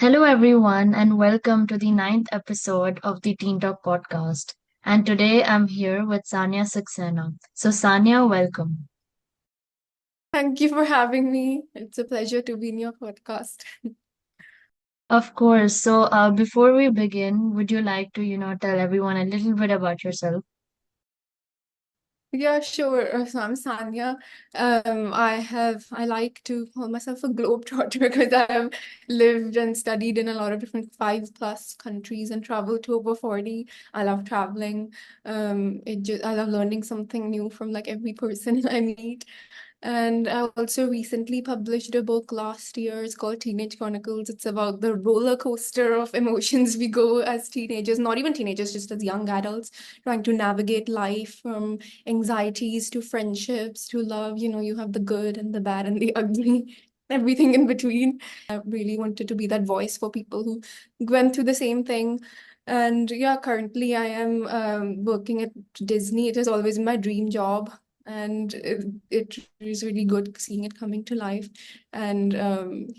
Hello, everyone, and welcome to the ninth episode of the Teen Talk podcast. And today I'm here with Saania Saxena. So, Sania, welcome. Thank you for having me. It's a pleasure to be in your podcast. Of course. So, before we begin, would you like to, tell everyone a little bit about yourself? Yeah, sure. So I'm Sanya. I like to call myself a globetrotter because I have lived and studied in a lot of different 5+ countries and traveled to over 40. I love traveling. I love learning something new from like every person I meet. And I also recently published a book last year. It's called Teenage Chronicles. It's about the roller coaster of emotions we go as teenagers, not even teenagers, just as young adults, trying to navigate life from anxieties to friendships to love. You have the good and the bad and the ugly, everything in between. I really wanted to be that voice for people who went through the same thing. And yeah, currently I am working at Disney. It has always been my dream job, and it is really good seeing it coming to life. And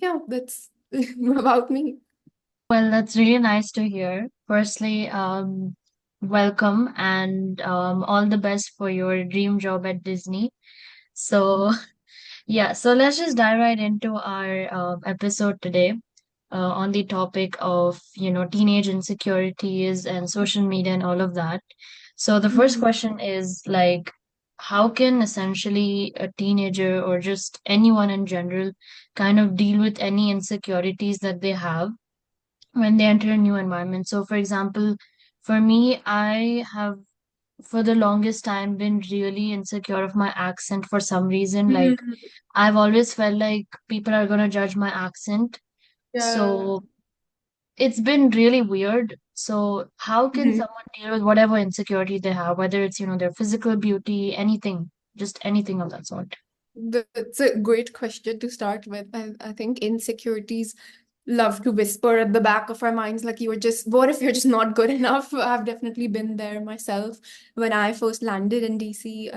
yeah, that's about me. Well, that's really nice to hear. Firstly, welcome and all the best for your dream job at Disney. So, yeah, so let's just dive right into our episode today. On the topic of, teenage insecurities and social media and all of that. So the first Mhm. question is like, how can essentially a teenager or just anyone in general kind of deal with any insecurities that they have when they enter a new environment? So, for example, for me, I have for the longest time been really insecure of my accent for some reason. Like, Mhm. I've always felt like people are going to judge my accent. Yeah. So it's been really weird. So how can Mhm. someone deal with whatever insecurity they have, whether it's, their physical beauty, anything, just anything of that sort? That's a great question to start with. I think insecurities love to whisper at the back of our minds, like what if you're just not good enough? I've definitely been there myself. When I first landed in DC,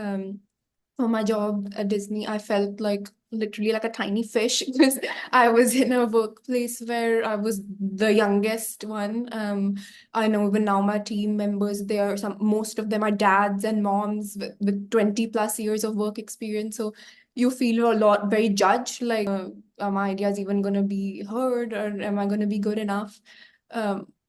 for my job at Disney, I felt like literally like a tiny fish because I was in a workplace where I was the youngest one. I know even now my team members, most of them are dads and moms with 20 plus years of work experience. So you feel a lot very judged, like are my ideas even gonna be heard, or am I gonna be good enough?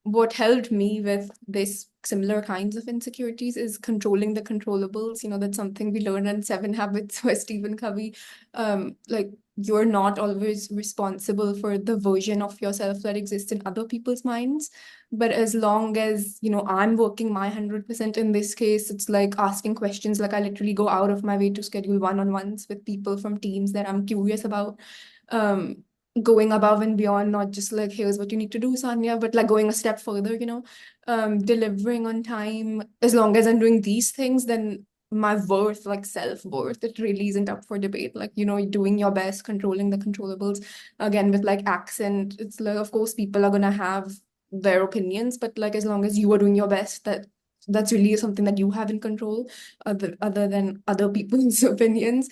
What helped me with this similar kinds of insecurities is controlling the controllables. That's something we learn in Seven Habits by Stephen Covey. Like, you're not always responsible for the version of yourself that exists in other people's minds. But as long as, I'm working my 100% in this case, it's like asking questions. Like, I literally go out of my way to schedule one-on-ones with people from teams that I'm curious about. Um, Going above and beyond, not just like, here's what you need to do, Sanya, but like going a step further, delivering on time. As long as I'm doing these things, then my worth, like self-worth, it really isn't up for debate. Like, doing your best, controlling the controllables. Again, with like accent, it's like, of course, people are gonna have their opinions, but like as long as you are doing your best, that's really something that you have in control, other than other people's opinions.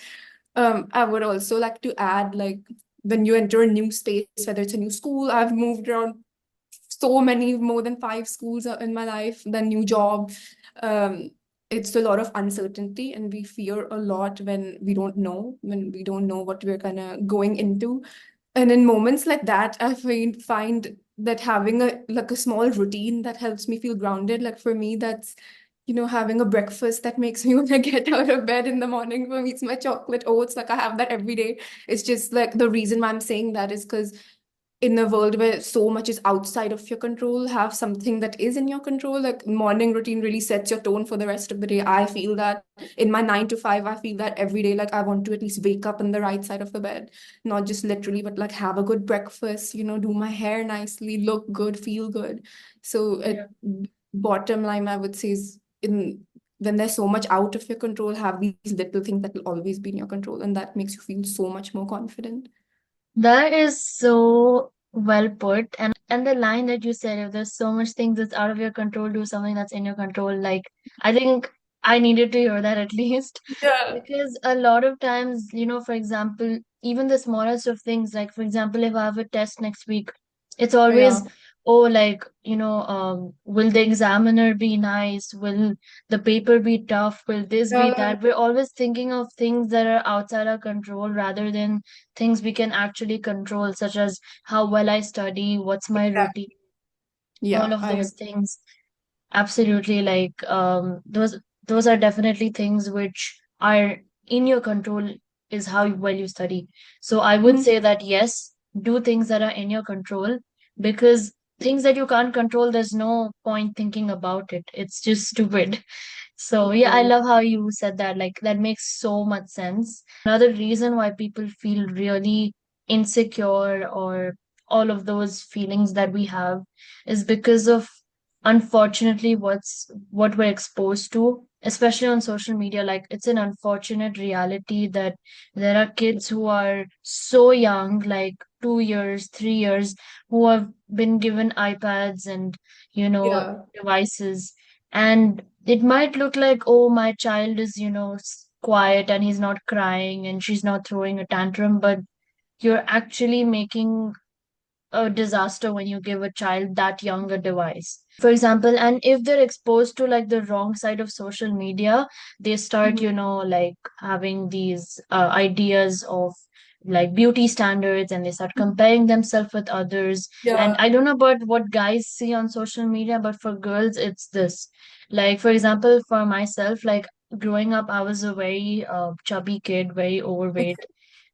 I would also like to add, like, when you enter a new space, whether it's a new school, I've moved around so many, more than 5 schools in my life, the new job. Um, it's a lot of uncertainty, and we fear a lot when we don't know what we're kind of going into. And in moments like that, I find that having a small routine that helps me feel grounded. Like for me, that's having a breakfast that makes me want to get out of bed in the morning. For me, it's my chocolate oats. Like I have that every day. It's just like the reason why I'm saying that is because in a world where so much is outside of your control, have something that is in your control. Like morning routine really sets your tone for the rest of the day. I feel that in my 9 to 5, I feel that every day. Like I want to at least wake up on the right side of the bed, not just literally, but like have a good breakfast, do my hair nicely, look good, feel good. So at bottom line, I would say is in when there's so much out of your control, have these little things that will always be in your control, and that makes you feel so much more confident. That is so well put. And the line that you said, if there's so much things that's out of your control, do something that's in your control. Like, I think I needed to hear that at least. Yeah. Because a lot of times, for example, even the smallest of things, like for example, if I have a test next week, It's Yeah. always, oh, like, will the examiner be nice? Will the paper be tough? Will this be Yeah, that? We're always thinking of things that are outside our control rather than things we can actually control, such as how well I study, what's my routine, exactly. all Yeah, of I those agree. things. Absolutely, like those are definitely things which are in your control, is how well you study. So I would Mhm. say that yes, do things that are in your control, because things that you can't control, there's no point thinking about it. It's just stupid. So yeah, I Right. love how you said that. Like that makes so much sense. Another reason why people feel really insecure or all of those feelings that we have is because of, unfortunately, what we're exposed to, especially on social media. Like it's an unfortunate reality that there are kids who are so young, like 2 years, 3 years, who have been given iPads and Yeah. devices, and it might look like, oh, my child is quiet and he's not crying and she's not throwing a tantrum, but you're actually making a disaster when you give a child that young a device, for example. And if they're exposed to like the wrong side of social media, they start Mhm. like having these ideas of like beauty standards, and they start comparing themselves with others. And Yeah. I don't know about what guys see on social media, but for girls it's this. Like for example, for myself, like growing up, I was a very chubby kid, very overweight. Yeah.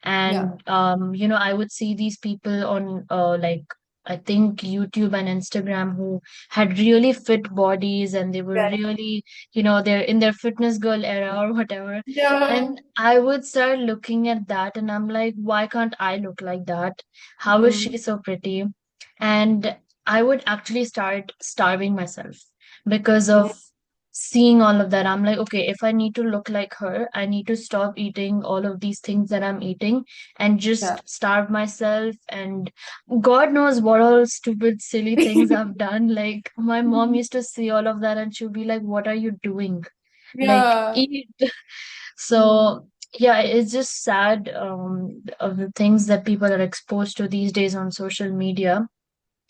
And I would see these people on like, I think, YouTube and Instagram, who had really fit bodies, and they were Yes. really, they're in their fitness girl era or whatever. Yeah. And I would start looking at that and I'm like, why can't I look like that? How is Mhm. she so pretty? And I would actually start starving myself because Mhm. of seeing all of that. I'm like, okay, if I need to look like her, I need to stop eating all of these things that I'm eating and Yeah. just starve myself. And God knows what all stupid, silly things I've done. Like, my mom Mhm. used to see all of that and she'd be like, what are you doing? Like, Yeah. eat. Mhm. So, yeah, it's just sad, of the things that people are exposed to these days on social media.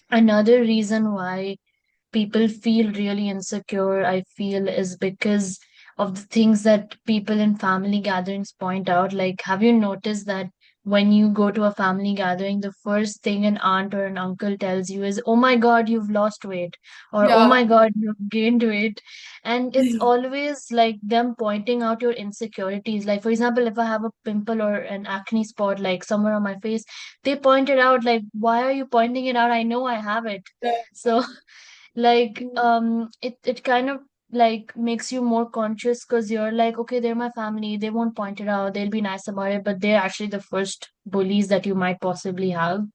Another reason why people feel really insecure, I feel, is because of the things that people in family gatherings point out. Like, have you noticed that when you go to a family gathering, the first thing an aunt or an uncle tells you is, oh my God, you've lost weight, or oh my Yeah. God, you've gained weight. And it's always like them pointing out your insecurities. Like, for example, if I have a pimple or an acne spot, like somewhere on my face, they point it out, like, why are you pointing it out? I know I have it. Yeah. So like Mhm. it kind of like makes you more conscious, because you're like, okay, they're my family, they won't point it out, they'll be nice about it, but they're actually the first bullies that you might possibly have. Mm.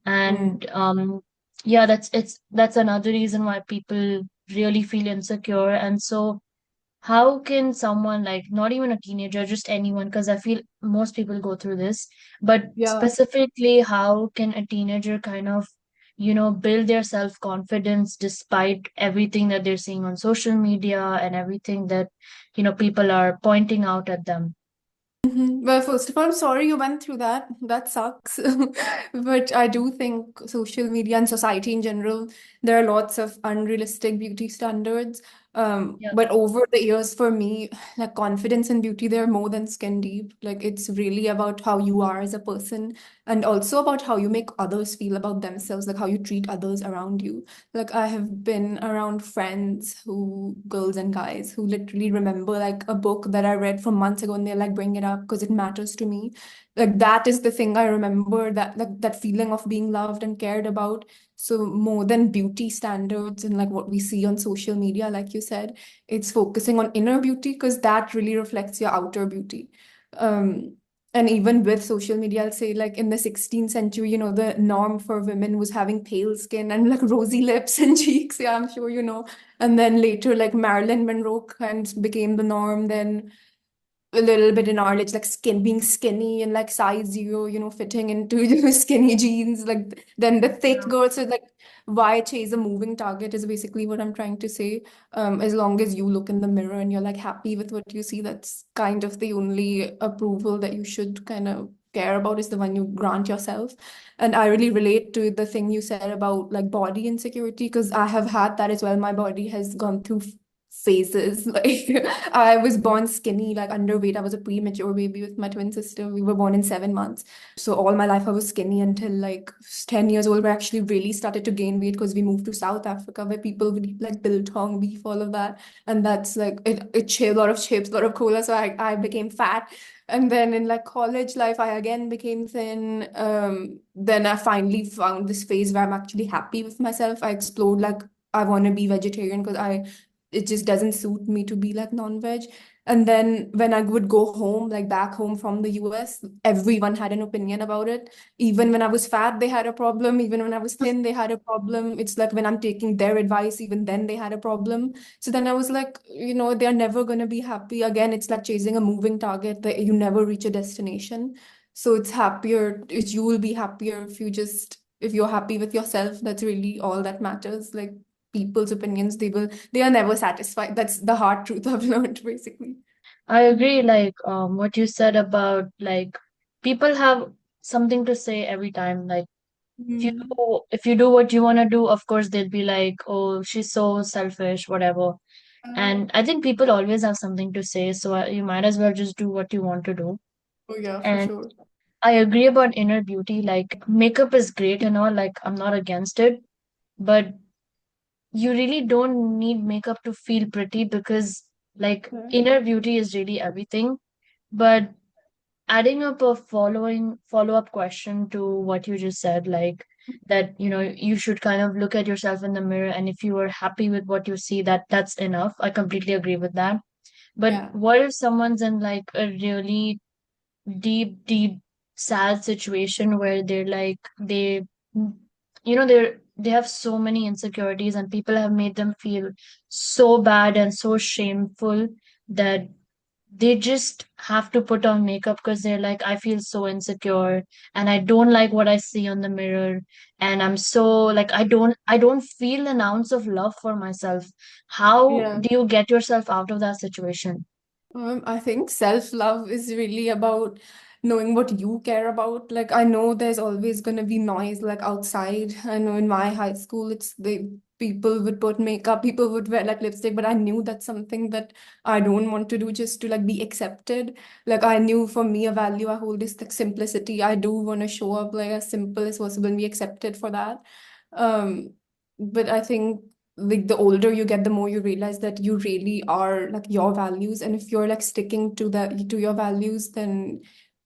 And yeah, that's another reason why people really feel insecure. And so how can someone, like, not even a teenager, just anyone, because I feel most people go through this, but Yeah. specifically, how can a teenager kind of, build their self-confidence despite everything that they're seeing on social media and everything that, people are pointing out at them? Mhm. Well, first of all, I'm sorry you went through that. That sucks. But I do think social media and society in general, there are lots of unrealistic beauty standards. Yeah, But over the years, for me, like confidence and beauty, they're more than skin deep. Like it's really about how you are as a person and also about how you make others feel about themselves, like how you treat others around you. Like I have been around friends who, girls and guys, who literally remember like a book that I read from months ago and they like bring it up because it matters to me. Like that is the thing I remember, that like that feeling of being loved and cared about. So more than beauty standards and like what we see on social media, like you said, it's focusing on inner beauty because that really reflects your outer beauty. Um, and even with social media, I'll say like in the 16th century, the norm for women was having pale skin and like rosy lips and cheeks. Yeah, I'm sure you know. And then later, like Marilyn Monroe kind of became the norm. Then a little bit in our age, like being skinny and like size zero, fitting into skinny jeans. Like then the thick yeah, girls. So like why chase a moving target is basically what I'm trying to say. As long as you look in the mirror and you're like happy with what you see, that's kind of the only approval that you should kind of care about is the one you grant yourself. And I really relate to the thing you said about like body insecurity because I have had that as well. My body has gone through phases. Like I was born skinny, like underweight. I was a premature baby with my twin sister. We were born in 7 months. So all my life I was skinny until like 10 years old, where I actually really started to gain weight because we moved to South Africa where people would eat like biltong beef, all of that. And that's like a lot of chips, a lot of cola. So I became fat. And then in like college life, I again became thin. Then I finally found this phase where I'm actually happy with myself. I explored like I want to be vegetarian because I it just doesn't suit me to be like non-veg. And then when I would go home, like back home from the US, everyone had an opinion about it. Even when I was fat, they had a problem. Even when I was thin, they had a problem. It's like when I'm taking their advice, even then they had a problem. So then I was like, they're never going to be happy. Again, it's like chasing a moving target that you never reach a destination. So it's happier, you will be happier if you're happy with yourself. That's really all that matters. Like people's opinions, they are never satisfied. That's the hard truth I've learned, basically. I agree, like what you said about like people have something to say every time. Like Mm. if you do what you want to do, of course they'll be like, oh, she's so selfish, whatever. And I think people always have something to say, so you might as well just do what you want to do. Oh yeah, for And sure. I agree about inner beauty. Like makeup is great and all, like I'm not against it, but you really don't need makeup to feel pretty because like Yeah. inner beauty is really everything. But adding up a follow-up question to what you just said, like that, you should kind of look at yourself in the mirror, and if you are happy with what you see, that's enough. I completely agree with that. But Yeah. what if someone's in like a really deep sad situation where they're like they have so many insecurities and people have made them feel so bad and so shameful that they just have to put on makeup because they're like, I feel so insecure and I don't like what I see on the mirror, and I'm so like I don't feel an ounce of love for myself. How Yeah. do you get yourself out of that situation? I think self-love is really about knowing what you care about. Like I know there's always gonna be noise like outside. I know in my high school it's the people would put makeup, people would wear like lipstick, but I knew that's something that I don't want to do just to like be accepted. Like I knew for me a value I hold is like simplicity. I do want to show up like as simple as possible and be accepted for that. Um, but I think like the older you get, the more you realize that you really are like your values. And if you're like sticking to your values, then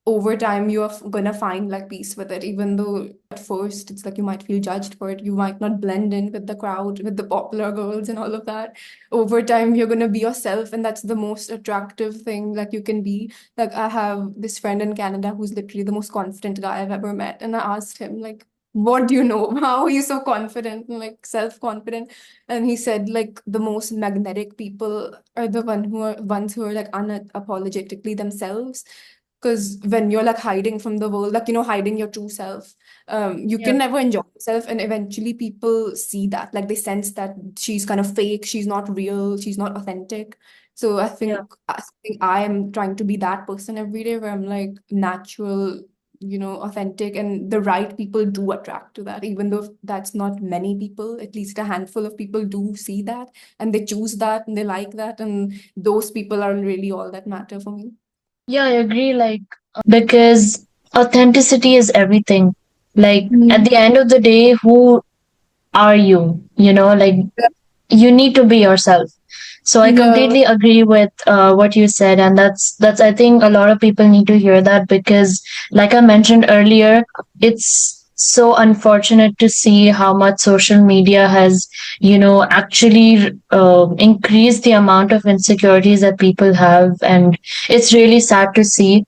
over time you're gonna find like peace with it. Even though at first it's like you might feel judged for it, you might not blend in with the crowd, with the popular girls and all of that. Over time you're gonna be yourself, and that's the most attractive thing like you can be. Like I have this friend in Canada who's literally the most confident guy I've ever met, and I asked him like, what do you know? How are you so confident and like self-confident? And he said like the most magnetic people are the ones who are like unapologetically themselves. Because when you're like hiding from the world, like hiding your true self, you Yeah, can never enjoy yourself, and eventually people see that, like they sense that she's kind of fake, she's not real, she's not authentic. So yeah. I think I am trying to be that person every day where I'm like natural, authentic, and the right people do attract to that, even though that's not many people, at least a handful of people do see that and they choose that and they like that. And those people are really all that matter for me. Yeah, I agree. Like, because authenticity is everything. Like, at Mm. the end of the day, who are you? Like, you need to be yourself. So I Yeah. completely agree with what you said, and that's I think a lot of people need to hear that because, like I mentioned earlier, it's so unfortunate to see how much social media has, actually increased the amount of insecurities that people have, and it's really sad to see.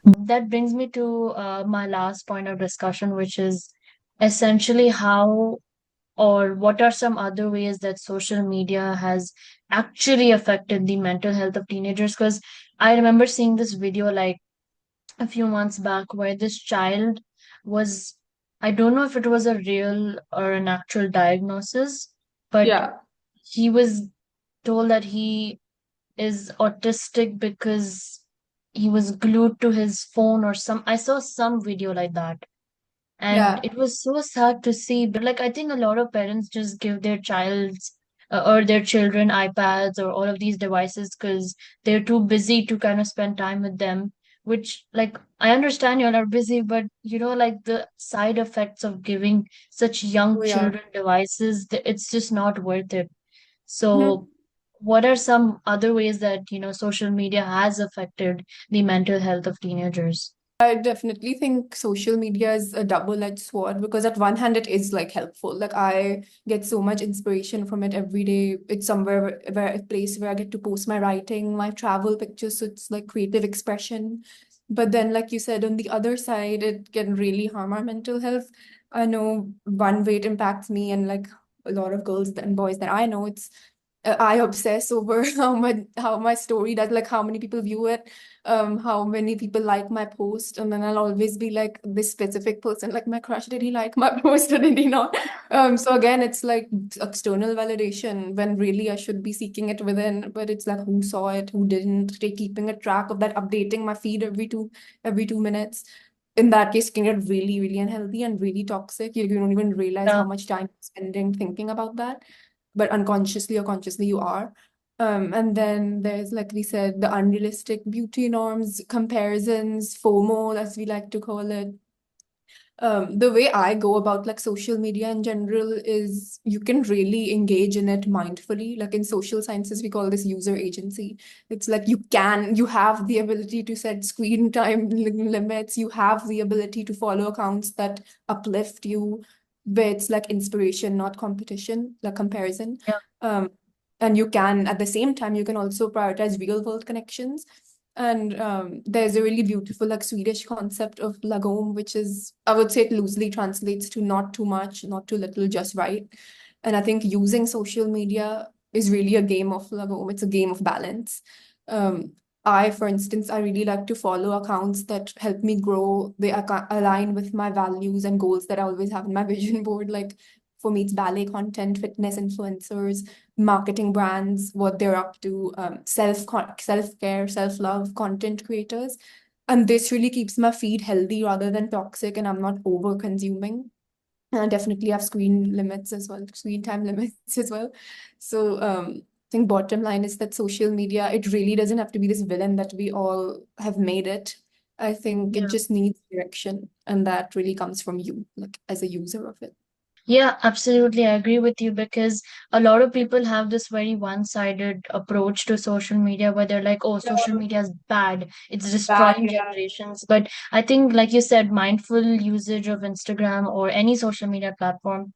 That brings me to my last point of discussion, which is essentially how or what are some other ways that social media has actually affected the mental health of teenagers? Because I remember seeing this video like a few months back where this child was, I don't know if it was a real or an actual diagnosis, but Yeah. he was told that he is autistic because he was glued to his phone or some, I saw some video like that. And Yeah. it was so sad to see. But like, I think a lot of parents just give their child's or their children iPads or all of these devices because they're too busy to kind of spend time with them. Which, like, I understand you're not busy, but like the side effects of giving such young Oh, yeah. children devices, it's just not worth it. Mhm. So, what are some other ways that, social media has affected the mental health of teenagers? I definitely think social media is a double-edged sword because at one hand it is like helpful. Like I get so much inspiration from it every day. It's somewhere where a place where I get to post my writing, my travel pictures, so it's like creative expression. But then, like you said, on the other side, it can really harm our mental health. I know one way it impacts me and like a lot of girls and boys that I know, it's I obsess over how my story does, like how many people view it, how many people like my post, and then I'll always be like this specific person, like my crush, did he like my post or did he not? So again, it's like external validation when really I should be seeking it within, but it's like who saw it, who didn't, keeping a track of that, updating my feed every 2 minutes. In that case, it can get really, really unhealthy and really toxic. You don't even realize how Yeah, much time you're spending thinking about that, but unconsciously or consciously you are. And then there's, like we said, the unrealistic beauty norms, comparisons, FOMO, as we like to call it. The way I go about like social media in general is you can really engage in it mindfully. Like in social sciences, we call this user agency. It's like you have the ability to set screen time limits. You have the ability to follow accounts that uplift you, where it's like inspiration, not competition, like comparison. yeah, Um, and you can, at the same time, you can also prioritize real world connections. And there's a really beautiful like Swedish concept of lagom, which is, I would say it loosely translates to not too much, not too little, just right. And I think using social media is really a game of lagom. It's a game of balance. Um, for instance, I really like to follow accounts that help me grow. They align with my values and goals that I always have in my vision board. Like for me, it's ballet content, fitness influencers, marketing brands, what they're up to, self-care, self-love, content creators. And this really keeps my feed healthy rather than toxic, and I'm not over consuming. And I definitely have screen limits as well, screen time limits as well. So I think bottom line is that social media, it really doesn't have to be this villain that we all have made it. I think it yeah. just needs direction, and that really comes from you, like as a user of it. Yeah, absolutely. I agree with you because a lot of people have this very one-sided approach to social media where they're like, oh, social Yeah, media is bad. It's bad, destroying yeah. generations. But I think, like you said, mindful usage of Instagram or any social media platform,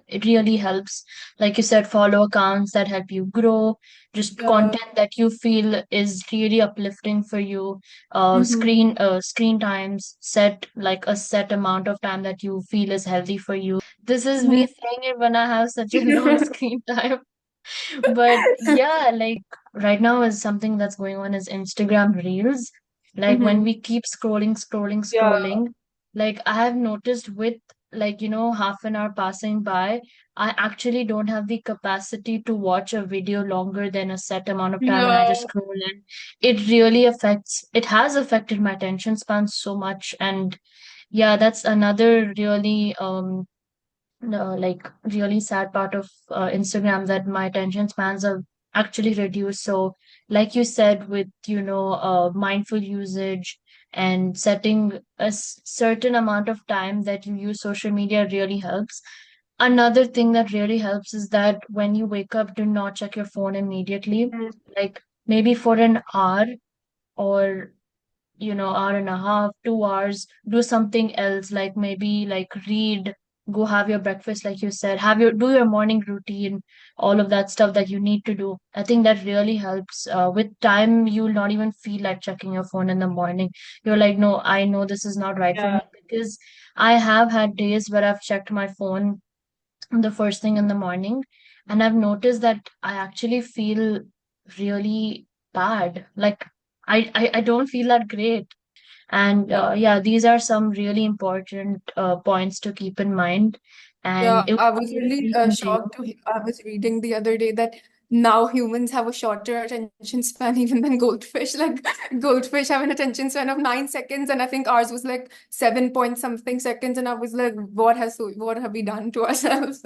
it really helps. Like you said, follow accounts that help you grow, just Yeah. content that you feel is really uplifting for you. Mm-hmm. Screen times, set like a set amount of time that you feel is healthy for you. This is me saying it when I have such a low screen time. But yeah, like right now is something that's going on is Instagram Reels. Like when Mm-hmm. we keep Yeah. scrolling, like I have noticed with like, half an hour passing by, I actually don't have the capacity to watch a video longer than a set amount of time and I just Yeah. scroll in. It has affected my attention span so much. And yeah, that's another really like really sad part of Instagram that my attention spans are actually reduced. So, like you said, with mindful usage and setting a certain amount of time that you use social media really helps. Another thing that really helps is that when you wake up, do not check your phone immediately. Like maybe for an hour or hour and a half, 2 hours, do something else, like maybe like read, go have your breakfast, like you said, do your morning routine, all of that stuff that you need to do. I think that really helps. With time, you'll not even feel like checking your phone in the morning. You're like, no, I know this is not right for Yeah. me because I have had days where I've checked my phone the first thing in the morning, and I've noticed that I actually feel really bad. Like I don't feel that great. And Yeah. yeah, these are some really important points to keep in mind. Yeah, And it I was was great really speaking to you. shocked to I was reading the other day that now humans have a shorter attention span even than goldfish. Like goldfish have an attention span of 9 seconds, and I think ours was like 7 point something seconds. And I was like, what have we done to ourselves?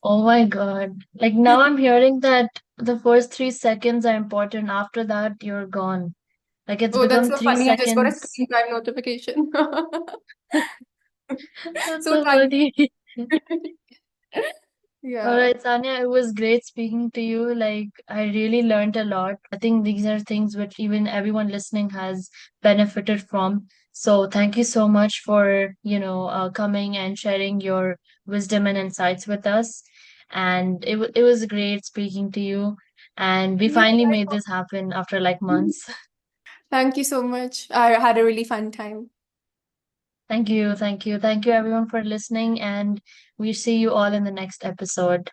Oh my God. Like now I'm hearing that the first 3 seconds are important. After that, you're gone. Like it's Oh, that's become so three funny. I just got a seconds. screen time notification. That's So so tiny. funny. All Yeah. right, Sanya, it was great speaking to you. Like, I really learned a lot. I think these are things which even everyone listening has benefited from. So, thank you so much for, coming and sharing your wisdom and insights with us. And it was great speaking to you. And we Yeah, finally made this happen after like months. thank you so much. I had a really fun time. Thank you, thank you, thank you everyone for listening. And we see you all in the next episode.